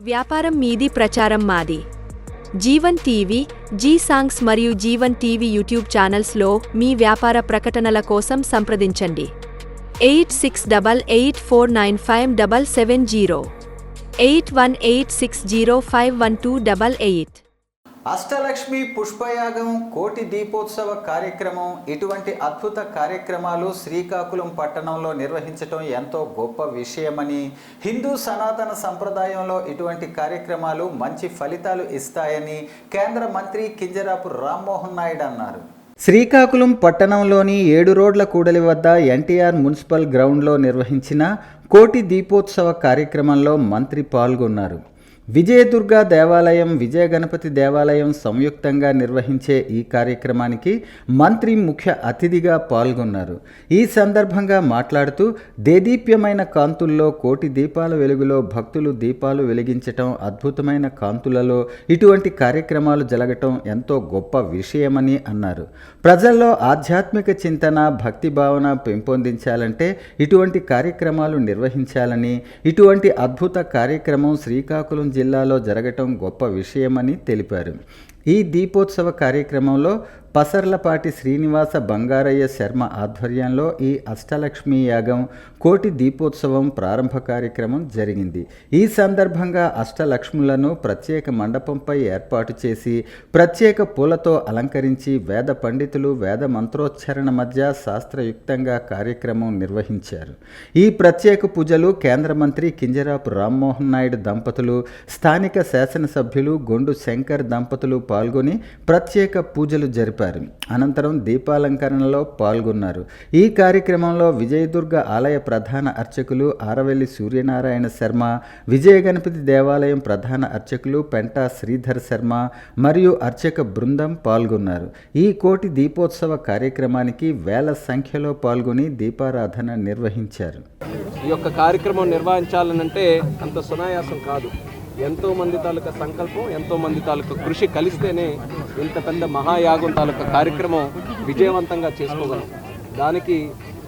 వ్యాపారం మీది, ప్రచారం మాది. జీవన్ టీవీ, జీ సాంగ్స్ మరియు జీవన్ టీవీ యూట్యూబ్ ఛానల్స్లో మీ వ్యాపార ప్రకటనల కోసం సంప్రదించండి. 8688495770 8186051288. అష్టలక్ష్మి పుష్పయాగం, కోటి దీపోత్సవ కార్యక్రమం, ఇటువంటి అద్భుత కార్యక్రమాలు శ్రీకాకుళం పట్టణంలో నిర్వహించడం ఎంతో గొప్ప విషయమని, హిందూ సనాతన సంప్రదాయంలో ఇటువంటి కార్యక్రమాలు మంచి ఫలితాలు ఇస్తాయని కేంద్ర మంత్రి కింజరాపు రామ్మోహన్ నాయుడు అన్నారు. శ్రీకాకుళం పట్టణంలోని 7 రోడ్ల కూడలి వద్ద ఎన్టీఆర్ మున్సిపల్ గ్రౌండ్లో నిర్వహించిన కోటి దీపోత్సవ కార్యక్రమంలో మంత్రి పాల్గొన్నారు. విజయదుర్గ దేవాలయం, విజయ గణపతి దేవాలయం సంయుక్తంగా నిర్వహించే ఈ కార్యక్రమానికి మంత్రి ముఖ్య అతిథిగా పాల్గొన్నారు. ఈ సందర్భంగా మాట్లాడుతూ, దేదీప్యమైన కాంతుల్లో కోటి దీపాల వెలుగులో భక్తులు దీపాలు వెలిగించటం, అద్భుతమైన కాంతులలో ఇటువంటి కార్యక్రమాలు జరగటం ఎంతో గొప్ప విషయమని అన్నారు. ప్రజల్లో ఆధ్యాత్మిక చింతన, భక్తి భావన పెంపొందించాలంటే ఇటువంటి కార్యక్రమాలు నిర్వహించాలని, ఇటువంటి అద్భుత కార్యక్రమం శ్రీకాకుళం జిల్లాలో జరగటం గొప్ప విషయమని తెలిపారు. ఈ దీపోత్సవ కార్యక్రమంలో పసర్లపాటి శ్రీనివాస బంగారయ్య శర్మ ఆధ్వర్యంలో ఈ అష్టలక్ష్మి యాగం, కోటి దీపోత్సవం ప్రారంభ కార్యక్రమం జరిగింది. ఈ సందర్భంగా అష్టలక్ష్ములను ప్రత్యేక మండపంపై ఏర్పాటు చేసి ప్రత్యేక పూలతో అలంకరించి వేద పండితులు వేద మంత్రోచ్చరణ మధ్య శాస్త్రయుక్తంగా కార్యక్రమం నిర్వహించారు. ఈ ప్రత్యేక పూజలు కేంద్ర మంత్రి కింజరాపు రామ్మోహన్ నాయుడు దంపతులు, స్థానిక శాసనసభ్యులు గొండు శంకర్ దంపతులు పాల్గొని ప్రత్యేక పూజలు జరిపారు. అనంతరం దీపాలంకరణలో పాల్గొన్నారు. ఈ కార్యక్రమంలో విజయదుర్గ ఆలయ ప్రధాన అర్చకులు ఆరవెల్లి సూర్యనారాయణ శర్మ, విజయ గణపతి దేవాలయం ప్రధాన అర్చకులు పెంటా శ్రీధర్ శర్మ మరియు అర్చక బృందం పాల్గొన్నారు. ఈ కోటి దీపోత్సవ కార్యక్రమానికి వేల సంఖ్యలో పాల్గొని దీపారాధన నిర్వహించారు. ఈ యొక్క కార్యక్రమం నిర్వహించాలనంటే అంత సునాయాసం కాదు. ఎంతోమంది తాలూకా సంకల్పం, ఎంతోమంది తాలూకా కృషి కలిస్తేనే ఇంత పెద్ద మహాయాగం తాలూకా కార్యక్రమం విజయవంతంగా చేసుకోగలం. దానికి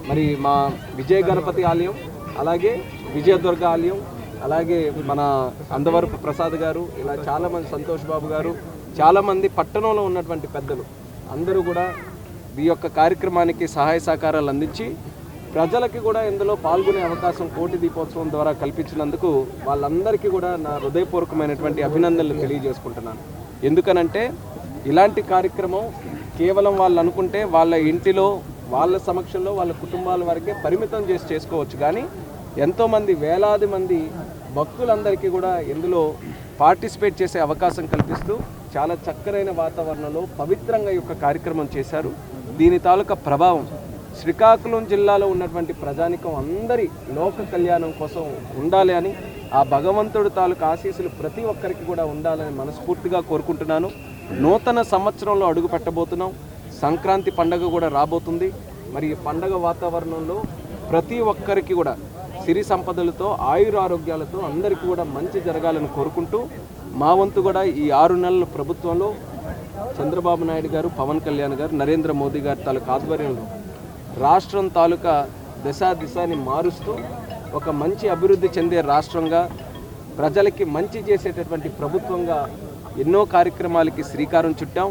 మరి మా విజయ గణపతి ఆలయం, అలాగే విజయదుర్గ ఆలయం, అలాగే మన అందవరపు ప్రసాద్ గారు, ఇలా చాలామంది, సంతోష్ బాబు గారు, చాలామంది పట్టణంలో ఉన్నటువంటి పెద్దలు అందరూ కూడా ఈ యొక్క కార్యక్రమానికి సహాయ సహకారాలు అందించి ప్రజలకి కూడా ఇందులో పాల్గొనే అవకాశం కోటి దీపోత్సవం ద్వారా కల్పించినందుకు వాళ్ళందరికీ కూడా నా హృదయపూర్వకమైనటువంటి అభినందనలు తెలియజేసుకుంటున్నాను. ఎందుకనంటే ఇలాంటి కార్యక్రమం కేవలం వాళ్ళు అనుకుంటే వాళ్ళ ఇంటిలో, వాళ్ళ సమక్షంలో, వాళ్ళ కుటుంబాల వరకే పరిమితం చేసి చేసుకోవచ్చు. కానీ ఎంతోమంది, వేలాది మంది భక్తులందరికీ కూడా ఇందులో పార్టిసిపేట్ చేసే అవకాశం కల్పిస్తూ చాలా చక్కనైన వాతావరణంలో పవిత్రంగా ఈ యొక్క కార్యక్రమం చేశారు. దీని తాలూకా ప్రభావం శ్రీకాకుళం జిల్లాలో ఉన్నటువంటి ప్రజానికం అందరి లోక కళ్యాణం కోసం ఉండాలి అని, ఆ భగవంతుడు తాలూకా ఆశీస్సులు ప్రతి ఒక్కరికి కూడా ఉండాలని మనస్ఫూర్తిగా కోరుకుంటున్నాను. నూతన సంవత్సరంలో అడుగు పెట్టబోతున్నాం. సంక్రాంతి పండగ కూడా రాబోతుంది. మరి ఈ పండగ వాతావరణంలో ప్రతి ఒక్కరికి కూడా సిరి సంపదలతో, ఆయురారోగ్యాలతో అందరికీ కూడా మంచి జరగాలని కోరుకుంటూ, మా వంతు కూడా ఈ 6 నెలల ప్రభుత్వంలో చంద్రబాబు నాయుడు గారు, పవన్ కళ్యాణ్ గారు, నరేంద్ర మోదీ గారి తాలూకా ఆధ్వర్యంలో రాష్ట్రం తాలూకా దిశాని మారుస్తూ ఒక మంచి అభివృద్ధి చెందే రాష్ట్రంగా, ప్రజలకి మంచి చేసేటటువంటి ప్రభుత్వంగా ఎన్నో కార్యక్రమాలకి శ్రీకారం చుట్టాం.